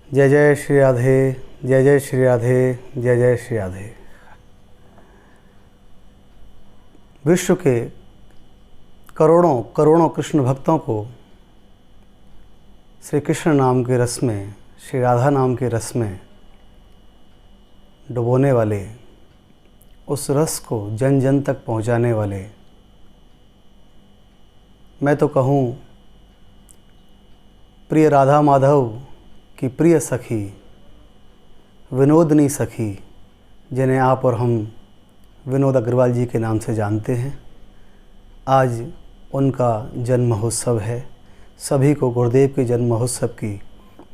जय जय श्री राधे, जय जय श्री राधे, जय जय श्री राधे। विश्व के करोड़ों करोड़ों कृष्ण भक्तों को श्री कृष्ण नाम के रस में, श्री राधा नाम के रस में डुबोने वाले, उस रस को जन जन तक पहुंचाने वाले, मैं तो कहूँ प्रिय राधा माधव की प्रिय सखी, विनोदनी सखी, जिन्हें आप और हम विनोद अग्रवाल जी के नाम से जानते हैं। आज उनका जन्म महोत्सव है। सभी को गुरुदेव के जन्म महोत्सव की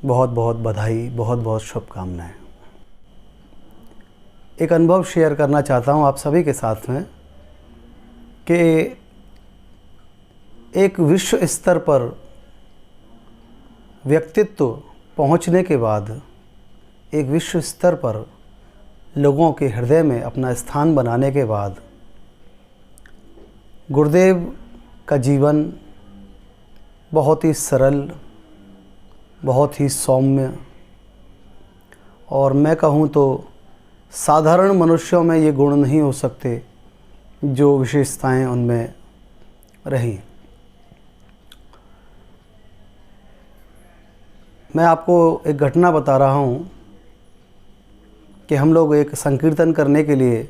बहुत बहुत बधाई, बहुत बहुत शुभकामनाएं। एक अनुभव शेयर करना चाहता हूं आप सभी के साथ में कि एक विश्व स्तर पर व्यक्तित्व पहुंचने के बाद, एक विश्व स्तर पर लोगों के हृदय में अपना स्थान बनाने के बाद, गुरुदेव का जीवन बहुत ही सरल, बहुत ही सौम्य और मैं कहूँ तो साधारण मनुष्यों में ये गुण नहीं हो सकते जो विशेषताएं उनमें रही। मैं आपको एक घटना बता रहा हूँ कि हम लोग एक संकीर्तन करने के लिए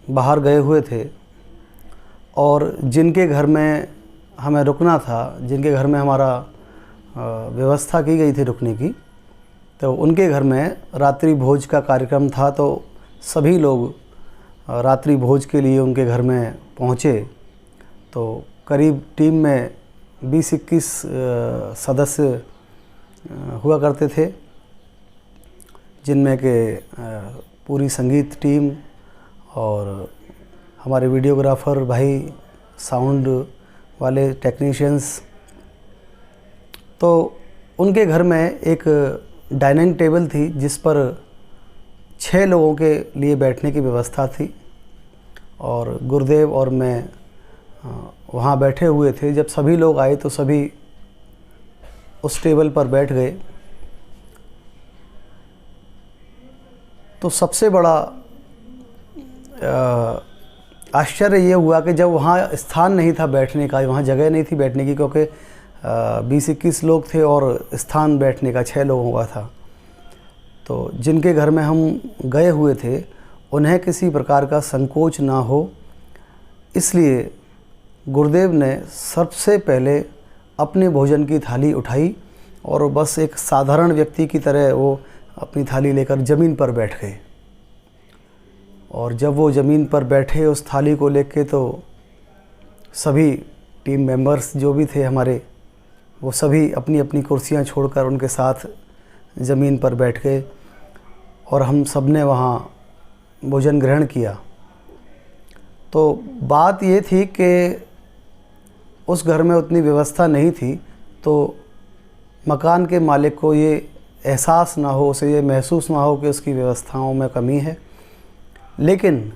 बाहर गए हुए थे और जिनके घर में हमें रुकना था, जिनके घर में हमारा व्यवस्था की गई थी रुकने की, तो उनके घर में रात्रि भोज का कार्यक्रम था। तो सभी लोग रात्रि भोज के लिए उनके घर में पहुँचे। तो करीब टीम में 20-21 सदस्य हुआ करते थे, जिनमें के पूरी संगीत टीम और हमारे वीडियोग्राफर भाई, साउंड वाले टेक्नीशियंस। तो उनके घर में एक डाइनिंग टेबल थी जिस पर 6 लोगों के लिए बैठने की व्यवस्था थी और गुरुदेव और मैं वहाँ बैठे हुए थे। जब सभी लोग आए तो सभी उस टेबल पर बैठ गए। तो सबसे बड़ा आश्चर्य ये हुआ कि जब वहाँ स्थान नहीं था बैठने का, वहाँ जगह नहीं थी बैठने की, क्योंकि 20-21 लोग थे और स्थान बैठने का 6 लोगों का था। तो जिनके घर में हम गए हुए थे उन्हें किसी प्रकार का संकोच ना हो, इसलिए गुरुदेव ने सबसे पहले अपने भोजन की थाली उठाई और बस एक साधारण व्यक्ति की तरह वो अपनी थाली लेकर ज़मीन पर बैठ गए। और जब वो ज़मीन पर बैठे उस थाली को लेके, तो सभी टीम मेंबर्स जो भी थे हमारे, वो सभी अपनी अपनी कुर्सियां छोड़कर उनके साथ ज़मीन पर बैठ गए और हम सब ने वहाँ भोजन ग्रहण किया। तो बात ये थी कि उस घर में उतनी व्यवस्था नहीं थी, तो मकान के मालिक को ये एहसास ना हो, उसे ये महसूस ना हो कि उसकी व्यवस्थाओं में कमी है। लेकिन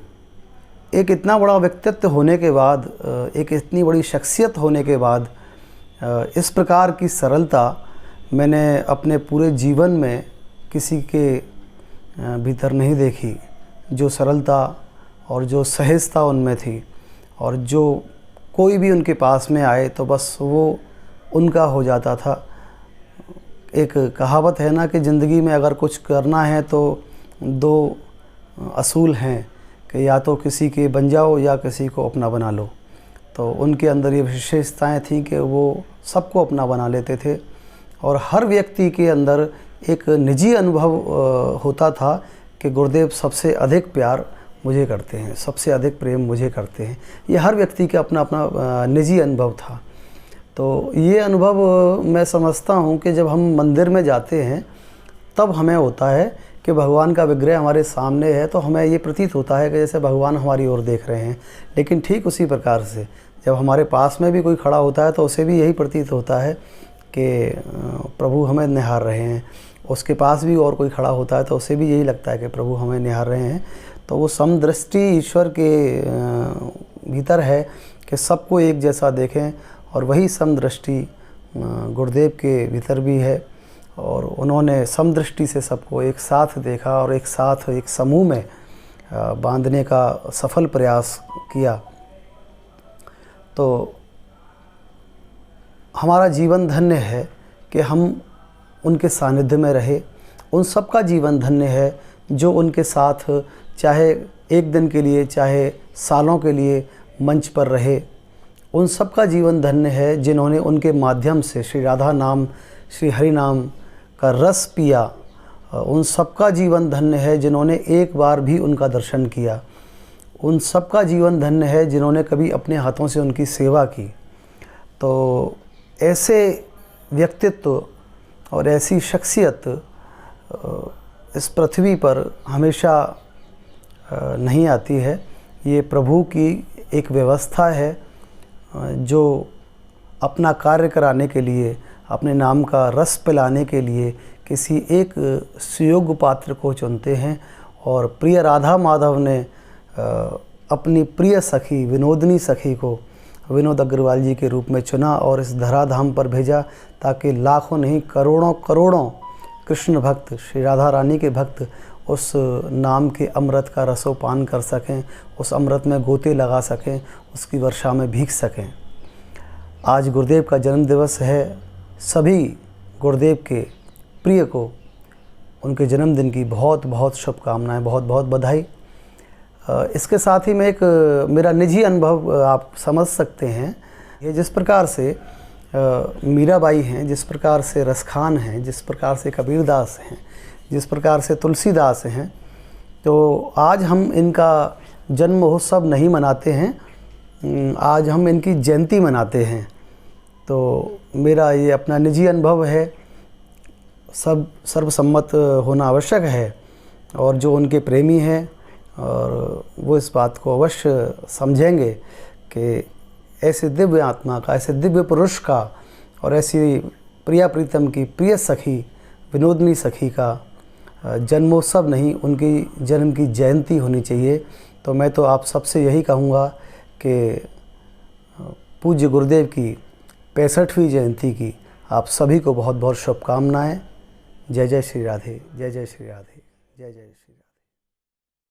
एक इतना बड़ा व्यक्तित्व होने के बाद, एक इतनी बड़ी शख्सियत होने के बाद, इस प्रकार की सरलता मैंने अपने पूरे जीवन में किसी के भीतर नहीं देखी। जो सरलता और जो सहजता उनमें थी, और जो कोई भी उनके पास में आए तो बस वो उनका हो जाता था। एक कहावत है ना कि ज़िंदगी में अगर कुछ करना है तो 2 असूल हैं कि या तो किसी के बन जाओ या किसी को अपना बना लो। तो उनके अंदर ये विशेषताएं थीं कि वो सबको अपना बना लेते थे और हर व्यक्ति के अंदर एक निजी अनुभव होता था कि गुरुदेव सबसे अधिक प्यार मुझे करते हैं, सबसे अधिक प्रेम मुझे करते हैं। ये हर व्यक्ति का अपना अपना निजी अनुभव था। तो ये अनुभव मैं समझता हूँ कि जब हम मंदिर में जाते हैं तब हमें होता है कि भगवान का विग्रह हमारे सामने है, तो हमें ये प्रतीत होता है कि जैसे भगवान हमारी ओर देख रहे हैं। लेकिन ठीक उसी प्रकार से जब हमारे पास में भी कोई खड़ा होता है तो उसे भी यही प्रतीत होता है कि प्रभु हमें निहार रहे हैं। उसके पास भी और कोई खड़ा होता है तो उसे भी यही लगता है कि प्रभु हमें निहार रहे हैं। तो वो समदृष्टि ईश्वर के भीतर है कि सबको एक जैसा देखें, और वही समदृष्टि गुरुदेव के भीतर भी है। और उन्होंने समदृष्टि से सबको एक साथ देखा और एक साथ एक समूह में बांधने का सफल प्रयास किया। तो हमारा जीवन धन्य है कि हम उनके सानिध्य में रहे। उन सब का जीवन धन्य है जो उनके साथ चाहे एक दिन के लिए चाहे सालों के लिए मंच पर रहे। उन सब का जीवन धन्य है जिन्होंने उनके माध्यम से श्री राधा नाम श्री हरि नाम का रस पिया। उन सब का जीवन धन्य है जिन्होंने एक बार भी उनका दर्शन किया। उन सब का जीवन धन्य है जिन्होंने कभी अपने हाथों से उनकी सेवा की। तो ऐसे व्यक्तित्व और ऐसी शख्सियत इस पृथ्वी पर हमेशा नहीं आती है। ये प्रभु की एक व्यवस्था है जो अपना कार्य कराने के लिए, अपने नाम का रस पिलाने के लिए किसी एक सुयोग्य पात्र को चुनते हैं। और प्रिय राधा माधव ने अपनी प्रिय सखी विनोदनी सखी को विनोद अग्रवाल जी के रूप में चुना और इस धराधाम पर भेजा ताकि लाखों नहीं करोड़ों करोड़ों कृष्ण भक्त, श्री राधा रानी के भक्त उस नाम के अमृत का रसोपान कर सकें, उस अमृत में गोते लगा सकें, उसकी वर्षा में भीग सकें। आज गुरुदेव का जन्म दिवस है। सभी गुरुदेव के प्रिय को उनके जन्मदिन की बहुत बहुत शुभकामनाएं, बहुत बहुत बधाई। इसके साथ ही मैं एक मेरा निजी अनुभव आप समझ सकते हैं। ये जिस प्रकार से मीराबाई हैं, जिस प्रकार से रसखान हैं, जिस प्रकार से कबीरदास हैं, जिस प्रकार से तुलसीदास हैं, तो आज हम इनका जन्म महोत्सव नहीं मनाते हैं, आज हम इनकी जयंती मनाते हैं। तो मेरा ये अपना निजी अनुभव है। सब सर्वसम्मत होना आवश्यक है और जो उनके प्रेमी हैं और वो इस बात को अवश्य समझेंगे कि ऐसे दिव्य आत्मा का, ऐसे दिव्य पुरुष का और ऐसी प्रिया प्रीतम की प्रिय सखी विनोदनी सखी का जन्मोत्सव नहीं, उनकी जन्म की जयंती होनी चाहिए। तो मैं तो आप सबसे यही कहूँगा कि पूज्य गुरुदेव की 65वीं जयंती की आप सभी को बहुत बहुत शुभकामनाएं। जय जय श्री राधे, जय जय श्री राधे, जय जय श्री